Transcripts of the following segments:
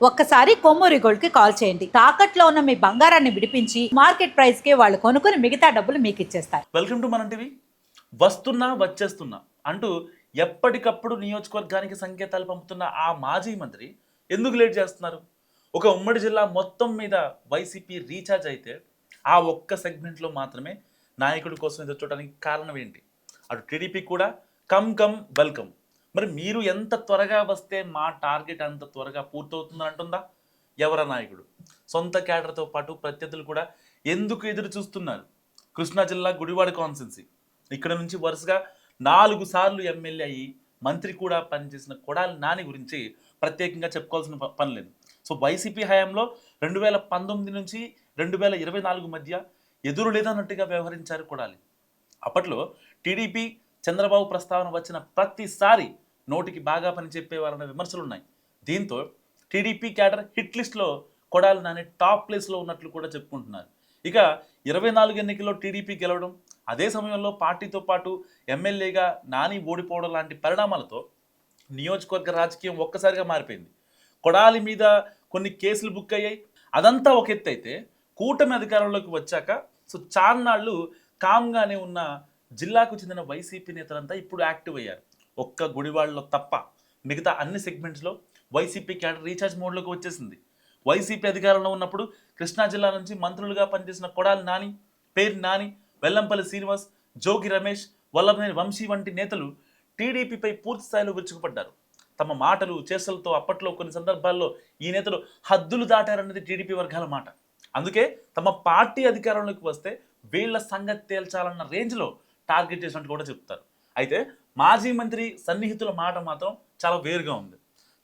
ఒక్కసారి కొమ్మూరి గోల్డ్ కి కాల్ చేయండి. తాకట్లో ఉన్న మీ బంగారాన్ని విడిపించి మార్కెట్ ప్రైస్ కి వాళ్ళు కొనుక్కుని మిగతా డబ్బులు మీకు ఇచ్చేస్తారు. వెల్కమ్ టు మన టీవీ. వస్తున్నా వచ్చేస్తున్నా అంటూ ఎప్పటికప్పుడు నియోజకవర్గానికి సంకేతాలు పంపుతున్న ఆ మాజీ మంత్రి ఎందుకు లేట్ చేస్తున్నారు? ఒక ఉమ్మడి జిల్లా మొత్తం మీద వైసీపీ రీఛార్జ్ అయితే ఆ ఒక్క సెగ్మెంట్లో మాత్రమే నాయకుడి కోసం ఎదురు చూడడానికి కారణం ఏంటి? అటు టీడీపీ కూడా కమ్ వెల్కమ్. మరి మీరు ఎంత త్వరగా వస్తే మా టార్గెట్ అంత త్వరగా పూర్తవుతుంది అంటుందా? ఎవర నాయకుడు? సొంత క్యాడర్తో పాటు ప్రత్యర్థులు కూడా ఎందుకు ఎదురు చూస్తున్నారు? కృష్ణా జిల్లా గుడివాడ కాన్స్టిట్యున్సీ ఇక్కడ నుంచి వరుసగా 4 సార్లు ఎమ్మెల్యే అయ్యి మంత్రి కూడా పనిచేసిన కొడాలి నాని గురించి ప్రత్యేకంగా చెప్పుకోవాల్సిన పని లేదు. సో వైసీపీ హయాంలో 2019 నుంచి 2024 మధ్య ఎదురు లేదన్నట్టుగా వ్యవహరించారు కొడాలి. అప్పట్లో టీడీపీ చంద్రబాబు ప్రస్తావన వచ్చిన ప్రతిసారి నోటికి బాగా పనిచెప్పేవారన్న విమర్శలు ఉన్నాయి. దీంతో టీడీపీ క్యాడర్ హిట్ లిస్ట్లో కొడాలి నాని టాప్ ప్లేస్లో ఉన్నట్లు కూడా చెప్పుకుంటున్నారు. ఇక 24 ఎన్నికల్లో టీడీపీ గెలవడం, అదే సమయంలో పార్టీతో పాటు ఎమ్మెల్యేగా నాని ఓడిపోవడం లాంటి పరిణామాలతో నియోజకవర్గ రాజకీయం ఒక్కసారిగా మారిపోయింది. కొడాలి మీద కొన్ని కేసులు బుక్ అయ్యాయి. అదంతా ఒక ఎత్తు అయితే కూటమి అధికారంలోకి వచ్చాక చాన్నాళ్ళు కామ్గానే ఉన్న జిల్లాకు చెందిన వైసీపీ నేతలంతా ఇప్పుడు యాక్టివ్ అయ్యారు. ఒక్క గుడివాడలో తప్ప మిగతా అన్ని సెగ్మెంట్స్లో వైసీపీ క్యాడర్ రీఛార్జ్ మోడ్లోకి వచ్చేసింది. వైసీపీ అధికారంలో ఉన్నప్పుడు కృష్ణా జిల్లా నుంచి మంత్రులుగా పనిచేసిన కొడాలి నాని, పేరు నాని, వెల్లంపల్లి శ్రీనివాస్, జోగి రమేష్, వల్లభనేని వంశీ వంటి నేతలు టీడీపీపై పూర్తి స్థాయిలో విరుచుకుపడ్డారు. తమ మాటలు చేష్టలతో అప్పట్లో కొన్ని సందర్భాల్లో ఈ నేతలు హద్దులు దాటారన్నది టీడీపీ వర్గాల మాట. అందుకే తమ పార్టీ అధికారంలోకి వస్తే వీళ్ల సంగతి తేల్చాలన్న రేంజ్లో టార్గెట్ చేసినట్టు కూడా చెప్తారు. అయితే మాజీ మంత్రి సన్నిహితుల మాట మాత్రం చాలా వేరుగా ఉంది.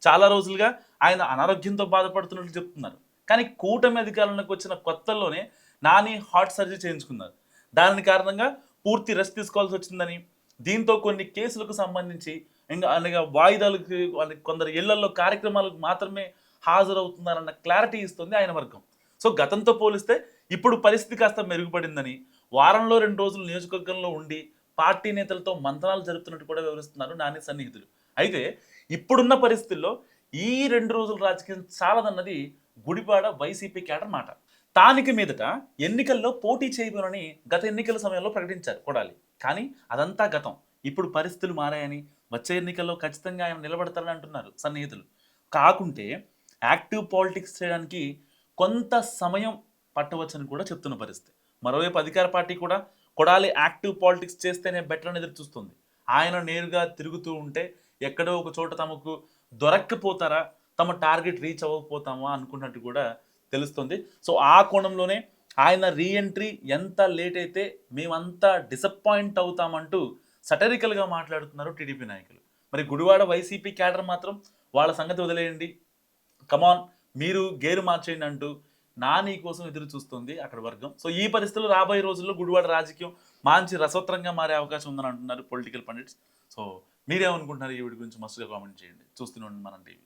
చాలా రోజులుగా ఆయన అనారోగ్యంతో బాధపడుతున్నట్లు చెప్తున్నారు. కానీ కూటమి అధికారంలోకి వచ్చిన కొత్తల్లోనే నాని హార్ట్ సర్జరీ చేయించుకున్నారు. దాని కారణంగా పూర్తి రెస్ట్ తీసుకోవాల్సి వచ్చిందని, దీంతో కొన్ని కేసులకు సంబంధించి ఇంకా వాయిదాలకు కొందరు ఇళ్లలో కార్యక్రమాలకు మాత్రమే హాజరవుతున్నారన్న క్లారిటీ ఇస్తుంది ఆయన వర్గం. సో గతంతో పోలిస్తే ఇప్పుడు పరిస్థితి కాస్త మెరుగుపడిందని, వారంలో 2 రోజులు నియోజకవర్గంలో ఉండి పార్టీ నేతలతో మంతనాలు జరుపుతున్నట్టు కూడా వివరిస్తున్నారు నాని సన్నిహితులు. అయితే ఇప్పుడున్న పరిస్థితుల్లో ఈ 2 రోజుల రాజకీయం చాలదన్నది గుడివాడ వైసీపీ క్యాడర్ మాట. తానికి మీదట ఎన్నికల్లో పోటీ చేయబోనని గత ఎన్నికల సమయంలో ప్రకటించారు కొడాలి. కానీ అదంతా గతం. ఇప్పుడు పరిస్థితులు మారాయని, వచ్చే ఎన్నికల్లో ఖచ్చితంగా ఆయన నిలబడతారని అంటున్నారు సన్నిహితులు. కాకుంటే యాక్టివ్ పాలిటిక్స్ చేయడానికి కొంత సమయం పట్టవచ్చని కూడా చెప్తున్న పరిస్థితి. మరోవైపు అధికార పార్టీ కూడా కొడాలి యాక్టివ్ పాలిటిక్స్ చేస్తేనే బెటర్ అని ఎదురు చూస్తుంది. ఆయన నేరుగా తిరుగుతూ ఉంటే ఎక్కడో ఒక చోట తమకు దొరక్కపోతారా, తమ టార్గెట్ రీచ్ అవ్వకపోతామా అనుకున్నట్టు కూడా తెలుస్తుంది. సో ఆ కోణంలోనే ఆయన రీఎంట్రీ ఎంత లేట్ అయితే మేమంతా డిసప్పాయింట్ అవుతామంటూ సటరికల్గా మాట్లాడుతున్నారు టీడీపీ నాయకులు. మరి గుడివాడ వైసీపీ క్యాడర్ మాత్రం వాళ్ళ సంగతి వదిలేయండి, కమాన్ మీరు గేరు మార్చేయండి అంటూ నాని కోసం ఎదురు చూస్తుంది అక్కడ వర్గం. సో ఈ పరిస్థితుల్లో రాబోయే రోజుల్లో గుడివాడ రాజకీయం మంచి రసవత్రంగా మారే అవకాశం ఉందని అంటున్నారు పొలిటికల్ పండిట్స్. సో మీరేమనుకుంటున్నారు ఈ వీడియో గురించి? మస్తుగా కామెంట్ చేయండి. చూస్తూనే ఉండండి మన టీవీ.